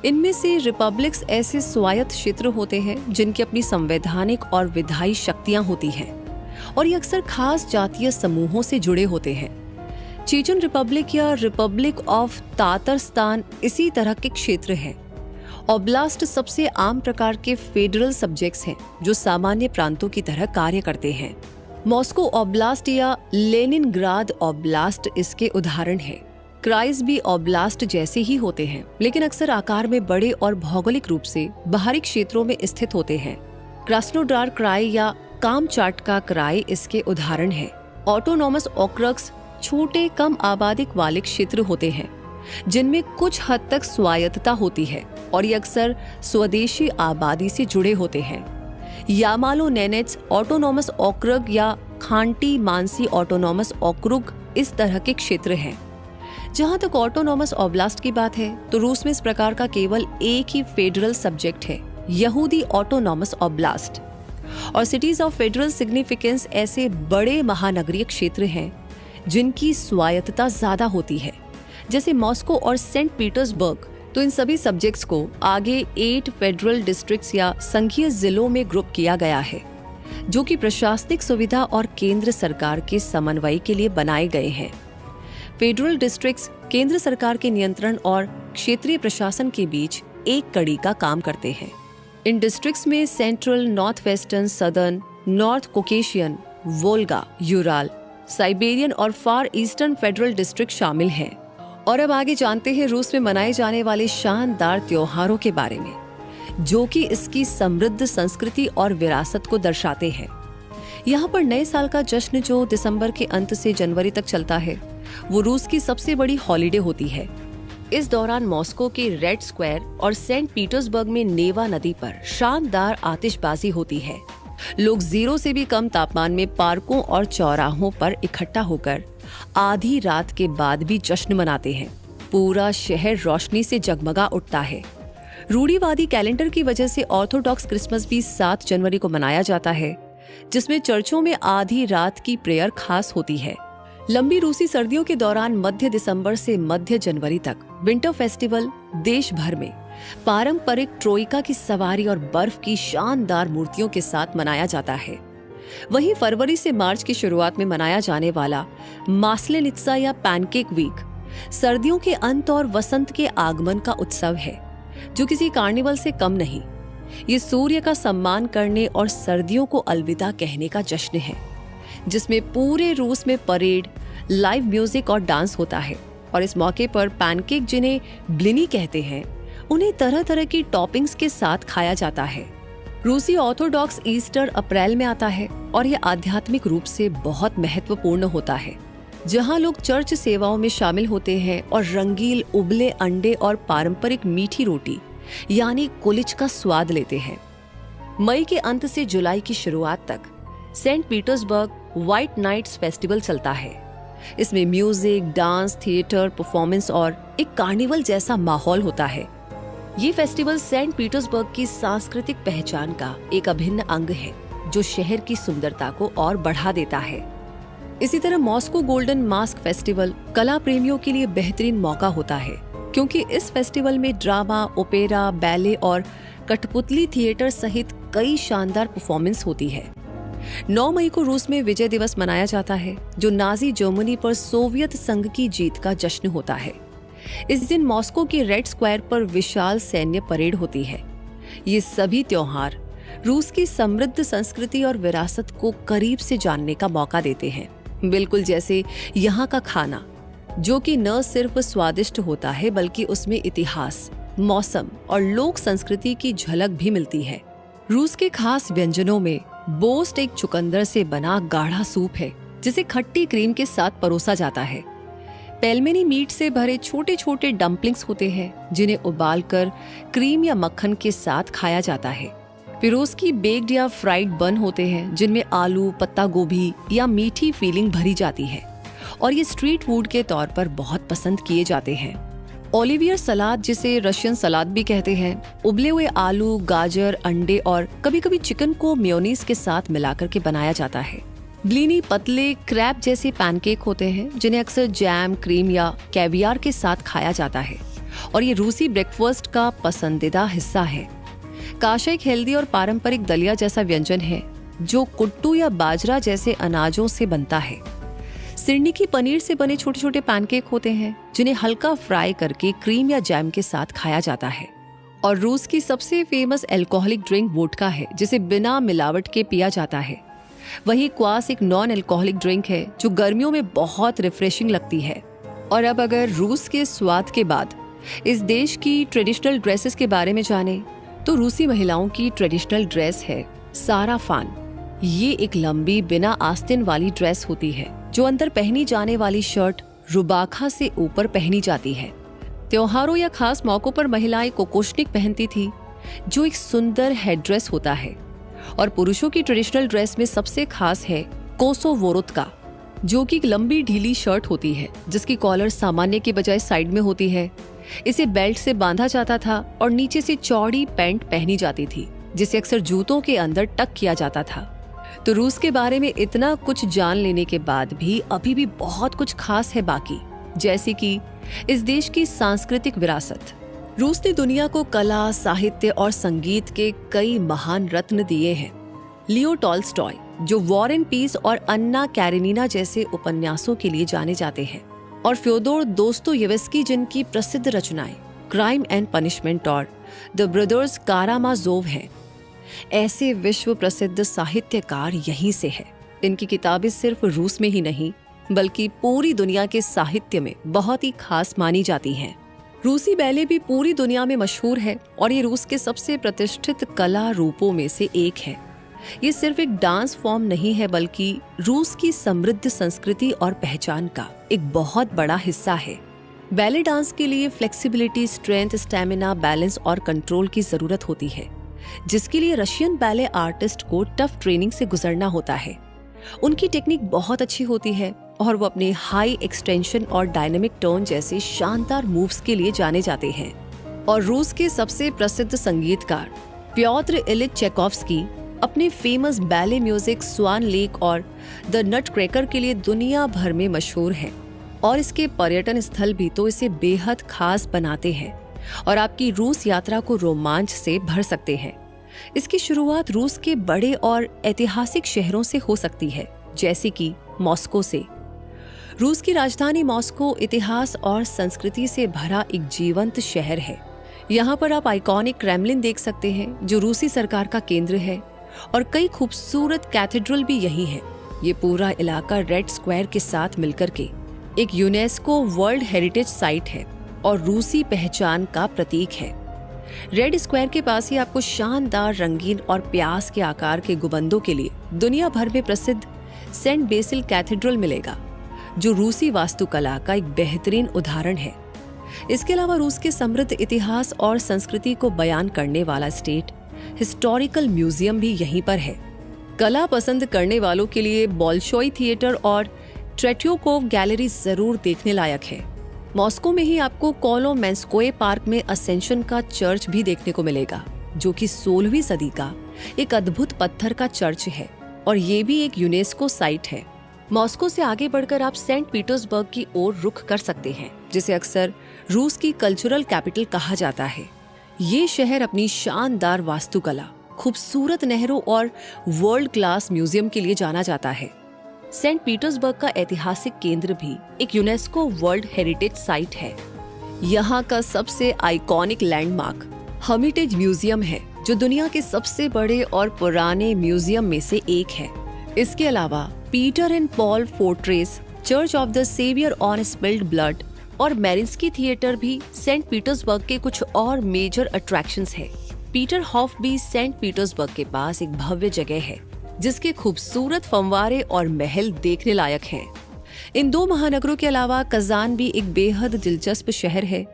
इनमें से रिपब्लिक्स ऐसे स्वायत्त क्षेत्र होते हैं जिनकी अपनी संवैधानिक और विधायी शक्तियां होती हैं और ये अक्सर खास जातीय समूहों से जुड़े होते हैं। चेचन रिपब्लिक या रिपब्लिक ऑफ तातरस्तान इसी तरह के क्षेत्र है। ऑब्लास्ट सबसे आम प्रकार के फेडरल सब्जेक्ट्स हैं जो सामान्य प्रांतों की तरह कार्य करते हैं। मॉस्को ऑब्लास्ट या लेनिनग्राद ऑब्लास्ट इसके उदाहरण है। क्राइस भी ऑब्लास्ट जैसे ही होते हैं लेकिन अक्सर आकार में बड़े और भौगोलिक रूप से बाहरी क्षेत्रों में स्थित होते हैं। क्रास्नोडार क्राई या कामचाटका क्राई इसके उदाहरण है। ऑटोनॉमस ऑक्रग्स छोटे कम आबादी वाले क्षेत्र होते हैं जिनमें कुछ हद तक स्वायत्तता होती है और ये अक्सर स्वदेशी आबादी से जुड़े होते हैं। यामालो नेनेट्स ऑटोनॉमस ऑक्रग या खांटी मानसी ऑटोनॉमस ऑक्रुग इस तरह के क्षेत्र हैं। जहां तक ऑटोनॉमस ऑब्लास्ट की बात है तो रूस में इस प्रकार का केवल एक ही फेडरल सब्जेक्ट है, यहूदी ऑटोनॉमस ऑब्लास्ट। और सिटीज ऑफ फेडरल सिग्निफिकेंस ऐसे बड़े महानगरीय क्षेत्र हैं जिनकी स्वायत्तता ज्यादा होती है, जैसे मॉस्को और सेंट पीटर्सबर्ग। तो इन सभी सब्जेक्ट्स को आगे 8 फेडरल डिस्ट्रिक्ट्स या संघीय जिलों में ग्रुप किया गया है जो कि प्रशासनिक सुविधा और केंद्र सरकार के समन्वय के लिए बनाए गए हैं। फेडरल डिस्ट्रिक्ट्स केंद्र सरकार के नियंत्रण और क्षेत्रीय प्रशासन के बीच एक कड़ी का काम करते हैं। इन डिस्ट्रिक्ट्स में central, north western, southern, north Caucasian, Volga, Ural, Siberian और फार ईस्टर्न फेडरल डिस्ट्रिक्ट शामिल हैं। और अब आगे जानते हैं रूस में मनाए जाने वाले शानदार त्योहारों के बारे में जो कि इसकी समृद्ध संस्कृति और विरासत को दर्शाते हैं। यहाँ पर नए साल का जश्न जो दिसंबर के अंत से जनवरी तक चलता है वो रूस की सबसे बड़ी हॉलिडे होती है। इस दौरान मॉस्को के रेड स्क्वायर और सेंट पीटर्सबर्ग में नेवा नदी पर शानदार आतिशबाजी होती है। लोग 0 से भी कम तापमान में पार्कों और चौराहों पर इकट्ठा होकर आधी रात के बाद भी जश्न मनाते हैं। पूरा शहर रोशनी से जगमगा उठता है। रूढ़िवादी कैलेंडर की वजह से ऑर्थोडॉक्स क्रिसमस भी 7 जनवरी को मनाया जाता है जिसमें चर्चों में आधी रात की प्रेयर खास होती है। लंबी रूसी सर्दियों के दौरान मध्य दिसंबर से मध्य जनवरी तक विंटर फेस्टिवल देश भर में पारंपरिक ट्रोइका की सवारी और बर्फ की शानदार मूर्तियों के साथ मनाया जाता है। वहीं फरवरी से मार्च की शुरुआत में मनाया जाने वाला मास्लेनित्सा या पैनकेक वीक सर्दियों के अंत और वसंत के आगमन का उत्सव है जो किसी कार्निवल से कम नहीं। ये सूर्य का सम्मान करने और सर्दियों को अलविदा कहने का जश्न है जिसमें पूरे रूस में परेड, लाइव म्यूजिक और डांस होता है। और इस मौके पर पैनकेक जिन्हें ब्लिनी कहते हैं उन्हें तरह तरह की टॉपिंग्स के साथ खाया जाता है। रूसी ऑर्थोडॉक्स ईस्टर अप्रैल में आता है और यह आध्यात्मिक रूप से बहुत महत्वपूर्ण होता है जहां लोग चर्च सेवाओं में शामिल होते हैं और रंगील उबले अंडे और पारंपरिक मीठी रोटी यानी कुलिच का स्वाद लेते हैं। मई के अंत से जुलाई की शुरुआत तक Saint Petersburg White Nights Festival चलता है। इसमें म्यूजिक, डांस, थिएटर, परफॉर्मेंस और एक कार्निवल जैसा माहौल होता है। ये फेस्टिवल सेंट पीटर्सबर्ग की सांस्कृतिक पहचान का एक अभिन्न अंग है जो शहर की सुंदरता को और बढ़ा देता है। इसी तरह मॉस्को गोल्डन मास्क फेस्टिवल कला प्रेमियों के लिए बेहतरीन मौका होता है क्योंकि इस फेस्टिवल में ड्रामा, ओपेरा, बैले और कठपुतली थिएटर सहित कई शानदार परफॉर्मेंस होती है। 9 मई को रूस में विजय दिवस मनाया जाता है जो नाजी जर्मनी पर सोवियत संघ की जीत का जश्न होता है। इस दिन मॉस्को के रेड स्क्वायर पर विशाल सैन्य परेड होती है। ये सभी त्योहार रूस की समृद्ध संस्कृति और विरासत को करीब से जानने का मौका देते हैं, बिल्कुल जैसे यहाँ का खाना जो कि न सिर्फ स्वादिष्ट होता है बल्कि उसमें इतिहास, मौसम और लोक संस्कृति की झलक भी मिलती है। रूस के खास व्यंजनों में बोस्ट एक चुकंदर से बना गाढ़ा सूप है जिसे खट्टी क्रीम के साथ परोसा जाता है। पेलमेनी मीट से भरे छोटे छोटे डम्पलिंग्स होते हैं जिन्हें उबालकर क्रीम या मक्खन के साथ खाया जाता है। पिरोज की बेक्ड या फ्राइड बन होते हैं जिनमें आलू, पत्ता गोभी या मीठी फीलिंग भरी जाती है और ये स्ट्रीट फूड के तौर पर बहुत पसंद किए जाते हैं। ओलिवियर सलाद, जिसे रशियन सलाद भी कहते हैं, उबले हुए आलू, गाजर, अंडे और कभी कभी चिकन को मेयोनीज के साथ मिलाकर के बनाया जाता है। ब्लिनी पतले क्रैब जैसे पैनकेक होते हैं जिन्हें अक्सर जैम, क्रीम या कैवियार के साथ खाया जाता है और ये रूसी ब्रेकफास्ट का पसंदीदा हिस्सा है। काशा एक हेल्दी और पारंपरिक दलिया जैसा व्यंजन है जो कुट्टू या बाजरा जैसे अनाजों से बनता है। सिरनी की पनीर से बने छोटे छोटे पैनकेक होते हैं जिन्हें हल्का फ्राई करके क्रीम या जैम के साथ खाया जाता है। और रूस की सबसे फेमस अल्कोहलिक ड्रिंक वोडका है जिसे बिना मिलावट के पिया जाता है। वहीं क्वास एक नॉन अल्कोहलिक ड्रिंक है जो गर्मियों में बहुत रिफ्रेशिंग लगती है। और अब अगर रूस के स्वाद के बाद इस देश की ट्रेडिशनल ड्रेसेस के बारे में जाने तो रूसी महिलाओं की ट्रेडिशनल ड्रेस है साराफान। ये एक लंबी बिना आस्तीन वाली ड्रेस होती है जो अंदर पहनी जाने वाली शर्ट रुबाखा से ऊपर पहनी जाती है। त्योहारों या खास मौकों पर महिलाएं कोकोशनिक पहनती थी जो एक सुंदर हेडड्रेस होता है। और पुरुषों की ट्रेडिशनल ड्रेस में सबसे खास है कोसोवोरोत्का, जो कि एक लंबी ढीली शर्ट होती है जिसकी कॉलर सामान्य के बजाय साइड में होती है। इसे बेल्ट से बांधा जाता था और नीचे से चौड़ी पैंट पहनी जाती थी जिसे अक्सर जूतों के अंदर टक किया जाता था। तो रूस के बारे में इतना कुछ जान लेने के बाद भी अभी भी बहुत कुछ खास है बाकी, जैसे कि इस देश की सांस्कृतिक विरासत। रूस ने दुनिया को कला, साहित्य और संगीत के कई महान रत्न दिए हैं। लियो टॉल्स्टॉय, जो वॉर एंड पीस और अन्ना कैरेनिना जैसे उपन्यासों के लिए जाने जाते हैं, और फ्योदोर दोस्तोयेव्स्की, जिनकी प्रसिद्ध रचनाएं क्राइम एंड पनिशमेंट और द ब्रदर्स कारामाजोव हैं। ऐसे विश्व प्रसिद्ध साहित्यकार यहीं से हैं। इनकी किताबें सिर्फ रूस में ही नहीं बल्कि पूरी दुनिया के साहित्य में बहुत ही खास मानी जाती हैं। रूसी बैले भी पूरी दुनिया में मशहूर है और ये रूस के सबसे प्रतिष्ठित कला रूपों में से एक है। ये सिर्फ एक डांस फॉर्म नहीं है बल्कि रूस की समृद्ध संस्कृति और पहचान का एक बहुत बड़ा हिस्सा है। बैले डांस के लिए फ्लेक्सिबिलिटी, स्ट्रेंथ, स्टैमिना, बैलेंस और कंट्रोल की जरूरत होती है, जिसके लिए रशियन बैले आर्टिस्ट को टफ ट्रेनिंग से गुजरना होता है। उनकी टेक्निक बहुत अच्छी होती है और वो अपने हाई एक्सटेंशन और डायनामिक टर्न जैसे शानदार मूव्स के लिए जाने जाते हैं। और रूस के सबसे प्रसिद्ध संगीतकार प्योत्र इलिच चैकोव्स्की अपने फेमस बैले म्यूजिक स्वान लेक और द नट क्रैकर के लिए दुनिया भर में मशहूर है। और इसके पर्यटन स्थल भी तो इसे बेहद खास बनाते हैं और आपकी रूस यात्रा को रोमांच से भर सकते हैं। इसकी शुरुआत रूस के बड़े और ऐतिहासिक शहरों से हो सकती है, जैसे कि मॉस्को से। रूस की राजधानी मॉस्को इतिहास और संस्कृति से भरा एक जीवंत शहर है। यहाँ पर आप आइकॉनिक क्रेमलिन देख सकते हैं जो रूसी सरकार का केंद्र है, और कई खूबसूरत कैथेड्रल भी यही है। ये पूरा इलाका रेड स्क्वायर के साथ मिलकर के एक यूनेस्को वर्ल्ड हेरिटेज साइट है और रूसी पहचान का प्रतीक है। रेड स्क्वायर के पास ही आपको शानदार रंगीन और प्यास के आकार के गुंबदों के लिए दुनिया भर में प्रसिद्ध सेंट बेसिल कैथेड्रल मिलेगा, जो रूसी वास्तुकला का एक बेहतरीन उदाहरण है। इसके अलावा रूस के समृद्ध इतिहास और संस्कृति को बयान करने वाला स्टेट हिस्टोरिकल म्यूजियम भी यहीं पर है। कला पसंद करने वालों के लिए बोल्शोई थिएटर और ट्रेट्योकोव गैलरी जरूर देखने लायक है। मॉस्को में ही आपको कोलोमेंस्कोए पार्क में असेंशन का चर्च भी देखने को मिलेगा, जो कि 16वीं सदी का एक अद्भुत पत्थर का चर्च है और ये भी एक यूनेस्को साइट है। मॉस्को से आगे बढ़कर आप सेंट पीटर्सबर्ग की ओर रुख कर सकते हैं, जिसे अक्सर रूस की कल्चरल कैपिटल कहा जाता है। ये शहर अपनी शानदार वास्तुकला, खूबसूरत नहरों और वर्ल्ड क्लास म्यूजियम के लिए जाना जाता है। सेंट पीटर्सबर्ग का ऐतिहासिक केंद्र भी एक यूनेस्को वर्ल्ड हेरिटेज साइट है। यहाँ का सबसे आइकॉनिक लैंडमार्क हर्मिटेज म्यूजियम है, जो दुनिया के सबसे बड़े और पुराने म्यूजियम में से एक है। इसके अलावा Peter and Paul Fortress, Church of the Saviour on Spilled Blood और मैरिन्स्की थिएटर भी सेंट पीटर्सबर्ग के कुछ और मेजर अट्रैक्शंस है। पीटर हॉफ भी सेंट पीटर्सबर्ग के पास एक भव्य जगह है, जिसके खूबसूरत फंवारे और महल देखने लायक हैं। इन दो महानगरों के अलावा कजान भी एक बेहद दिलचस्प शहर है,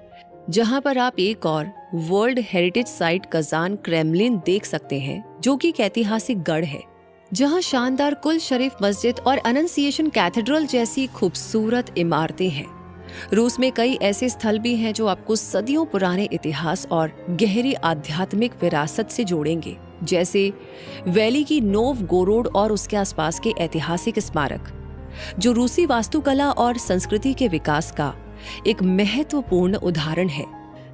जहां पर आप एक और world heritage site Kazan Kremlin देख सकते हैं, जो कि एक ऐतिहासिक गढ़ है जहां शानदार कुल शरीफ मस्जिद और अनंसिएशन कैथेड्रल जैसी खूबसूरत इमारतें हैं। रूस में कई ऐसे स्थल भी हैं जो आपको सदियों पुराने इतिहास और गहरी आध्यात्मिक विरासत से जोड़ेंगे, जैसे वैली की नोवगोरोड और उसके आसपास के ऐतिहासिक स्मारक, जो रूसी वास्तुकला और संस्कृति के विकास का एक महत्वपूर्ण उदाहरण है,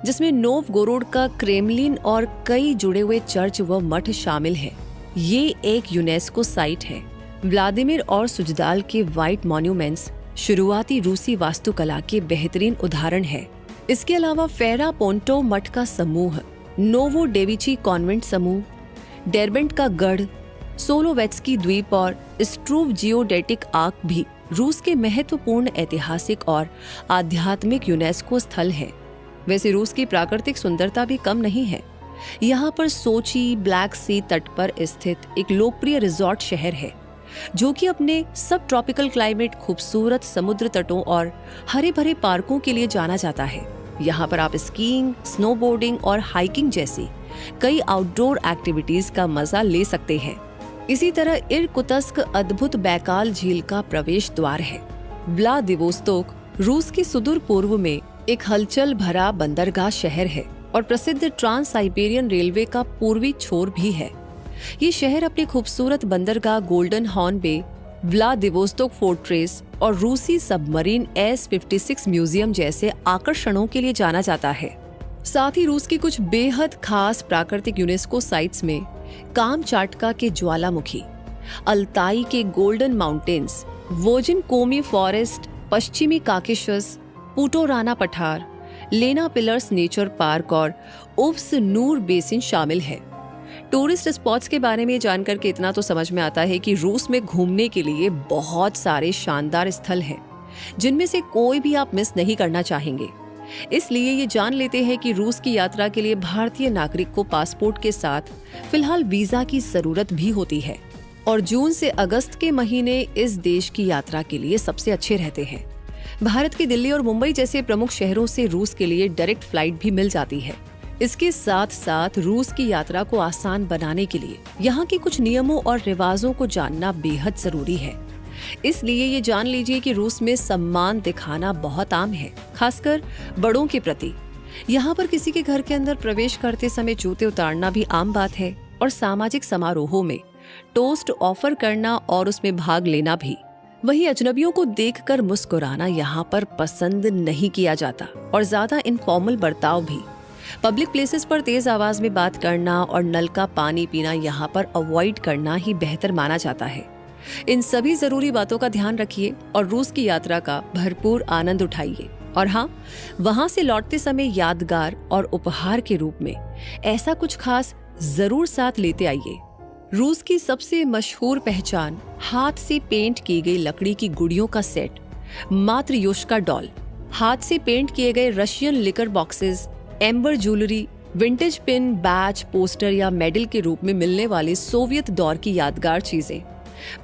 जिसमें नोवगोरोड का क्रेमलिन और कई जुड़े हुए चर्च व मठ शामिल है। ये एक यूनेस्को साइट है। व्लादिमीर और सुजदाल के व्हाइट मॉन्यूमेंट्स शुरुआती रूसी वास्तुकला के बेहतरीन उदाहरण है। इसके अलावा फेरा पोंटो मठ का समूह, नोवो डेविची कॉन्वेंट समूह, डेरबेंट का गढ़, सोलोवेत्स्की द्वीप और स्ट्रूव जियोडेटिक आर्क भी रूस के महत्वपूर्ण ऐतिहासिक और आध्यात्मिक यूनेस्को स्थल हैं। वैसे रूस की प्राकृतिक सुंदरता भी कम नहीं है। यहाँ पर सोची ब्लैक सी तट पर स्थित एक लोकप्रिय रिजॉर्ट शहर है, जो कि अपने सब ट्रॉपिकल क्लाइमेट, खूबसूरत समुद्र तटों और हरे भरे पार्कों के लिए जाना जाता है। यहाँ पर आप स्कीइंग, स्नोबोर्डिंग और हाइकिंग जैसी कई आउटडोर एक्टिविटीज का मजा ले सकते हैं। इसी तरह इरकुत्स्क अद्भुत बैकाल झील का प्रवेश द्वार है। व्लादिवोस्तोक रूस के सुदूर पूर्व में एक हलचल भरा बंदरगाह शहर है और प्रसिद्ध ट्रांस साइबेरियन रेलवे का पूर्वी छोर भी है। ये शहर अपनी खूबसूरत बंदरगाह, गोल्डन हॉर्न बे, व्लादिवोस्तोक फोर्ट्रेस और रूसी सबमरीन S-56 म्यूजियम जैसे आकर्षणों के लिए जाना जाता है। साथ ही रूस की कुछ बेहद खास प्राकृतिक यूनेस्को साइट्स में कामचाटका के ज्वालामुखी, अल्ताई के गोल्डन माउंटेन्स, वर्जिन कोमी फॉरेस्ट, पश्चिमी काकेशस, पुटोराना पठार, लेना पिलर्स नेचर पार्क और उफ्स नूर बेसिन शामिल है। टूरिस्ट स्पॉट्स के बारे में जानकर के इतना तो समझ में आता है कि रूस में घूमने के लिए बहुत सारे शानदार स्थल हैं, जिनमें से कोई भी आप मिस नहीं करना चाहेंगे। इसलिए ये जान लेते हैं कि रूस की यात्रा के लिए भारतीय नागरिक को पासपोर्ट के साथ फिलहाल वीजा की जरूरत भी होती है और जून से अगस्त के महीने इस देश की यात्रा के लिए सबसे अच्छे रहते हैं। भारत के दिल्ली और मुंबई जैसे प्रमुख शहरों से रूस के लिए डायरेक्ट फ्लाइट भी मिल जाती है। इसके साथ साथ रूस की यात्रा को आसान बनाने के लिए यहाँ के कुछ नियमों और रिवाजों को जानना बेहद जरूरी है। इसलिए ये जान लीजिए कि रूस में सम्मान दिखाना बहुत आम है, खासकर बड़ों के प्रति। यहाँ पर किसी के घर के अंदर प्रवेश करते समय जूते उतारना भी आम बात है और सामाजिक समारोहों में टोस्ट ऑफर करना और उसमें भाग लेना भी। वहीं अजनबियों को देखकर मुस्कुराना यहाँ पर पसंद नहीं किया जाता और ज्यादा इनफॉर्मल बर्ताव भी। पब्लिक प्लेसेस पर तेज आवाज में बात करना और नल का पानी पीना यहाँ पर अवॉइड करना ही बेहतर माना जाता है। इन सभी जरूरी बातों का ध्यान रखिए और रूस की यात्रा का भरपूर आनंद उठाइए। और हाँ, वहां से लौटते समय यादगार और उपहार के रूप में ऐसा कुछ खास जरूर साथ लेते आइए। रूस की सबसे मशहूर पहचान हाथ से पेंट की गई लकड़ी की गुड़ियों का सेट, मात्रियोश्का डॉल, हाथ से पेंट किए गए Russian liquor boxes, amber jewellery, vintage pin, batch, poster या मेडल के रूप में मिलने वाले सोवियत दौर की यादगार चीजें,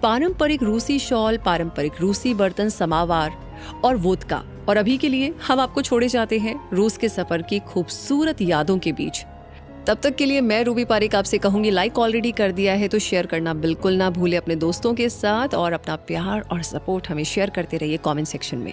पारंपरिक रूसी शॉल, पारंपरिक रूसी बर्तन, समावार और वोदका। और अभी के लिए हम आपको छोड़े जाते हैं रूस के सफर की खूबसूरत यादों के बीच। तब तक के लिए मैं रूबी पारिक आपसे कहूंगी, लाइक ऑलरेडी कर दिया है तो शेयर करना बिल्कुल ना भूले अपने दोस्तों के साथ और अपना प्यार और सपोर्ट हमें शेयर करते रहिए कमेंट सेक्शन में।